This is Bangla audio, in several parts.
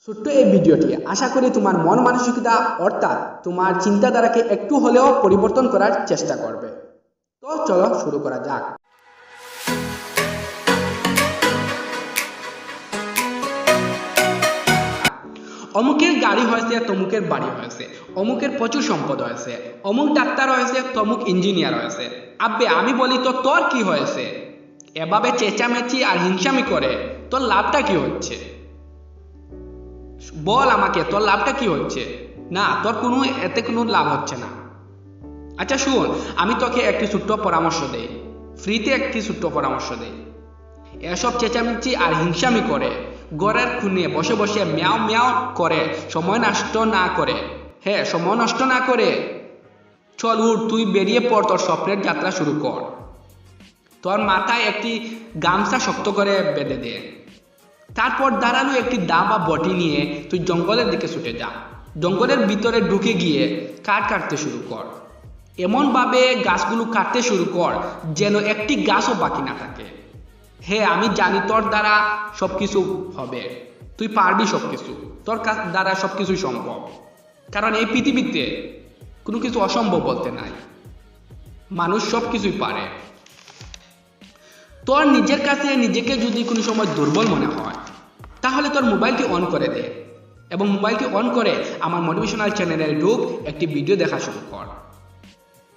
ছোট্ট এই ভিডিওটি আশা করি তোমার মন মানসিকতা অর্থাৎ তোমার চিন্তাধারাকে একটু হলেও পরিবর্তন করার চেষ্টা করবে। তো চলো শুরু করা যাক। অমুকের গাড়ি হয়েছে, তমুকের বাড়ি হয়েছে, অমুকের প্রচুর সম্পদ হয়েছে, অমুক ডাক্তার হয়েছে, তমুক ইঞ্জিনিয়ার হয়েছে। আব্বে আমি বলি তো তোর কি হয়েছে? এভাবে চেঁচামেচি আর হিংসামি করে তোর লাভটা কি হচ্ছে? বল আমাকে, তোর লাভটা কি হচ্ছে? না, তোর এতে কোনো লাভ হচ্ছে না। আচ্ছা শুন, আমি তোকে একটি ছোট্ট পরামর্শ দেই, ফ্রিতে একটি ছোট্ট পরামর্শ দেই। এসব চেঁচামেচি আর হিংসামি করে ঘরের কোণে বসে বসে ম্যাও ম্যাও করে সময় নষ্ট না করে, সময় নষ্ট না করে চল উঠ, তুই বেরিয়ে পড়, তোর স্বপ্নের যাত্রা শুরু কর। তোর মাথায় একটি গামছা শক্ত করে বেঁধে দে, তারপর দাঁড়ানো একটি দা বা বটি নিয়ে তুই জঙ্গলের দিকে ছুটে যা। জঙ্গলের ভিতরে ঢুকে গিয়ে কাঠ কাটতে শুরু কর। এমনভাবে গাছগুলো কাটতে শুরু কর যেন একটি গাছও বাকি না থাকে। আমি জানি তোর দ্বারা সবকিছু হবে, তুই পারবি সবকিছু, তোর দ্বারা সবকিছুই সম্ভব। কারণ এই পৃথিবীতে কোনো কিছু অসম্ভব বলতে নাই, মানুষ সবকিছুই পারে। তোর নিজের কাছে নিজেকে যদি কোনো সময় দুর্বল মনে হয়, তাহলে তোর মোবাইলটি অন করে দে এবং মোবাইলটি অন করে আমার মোটিভেশনাল চ্যানেলে ঢুক, একটি ভিডিও দেখা শুরু কর।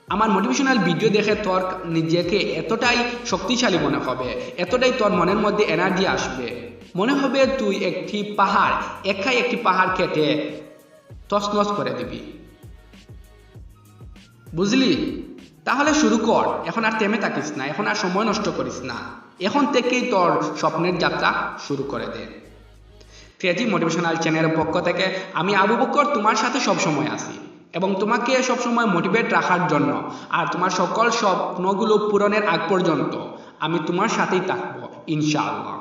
আমার মোটিভেশনাল ভিডিও দেখে তোর নিজেকে এতটাই শক্তিশালী মনে হবে, এতটাই তোর মনের মধ্যে এনার্জি আসবে, মনে হবে তুই একাই একটি পাহাড় কেটে তছনছ করে দিবি। বুঝলি? তাহলে শুরু কর, এখন আর থেমে থাকিস না, এখন আর সময় নষ্ট করিস না, এখন থেকেই তোর স্বপ্নের যাত্রা শুরু করে দে। ক্রেজি মোটিভেশনাল চ্যানেলের পক্ষ থেকে আমি আবু বকর তোমার সাথে সবসময় আছি এবং তোমাকে সবসময় মোটিভেট রাখার জন্য আর তোমার সকল স্বপ্নগুলো পূরণের আগ পর্যন্ত আমি তোমার সাথেই থাকবো ইনশাআল্লাহ।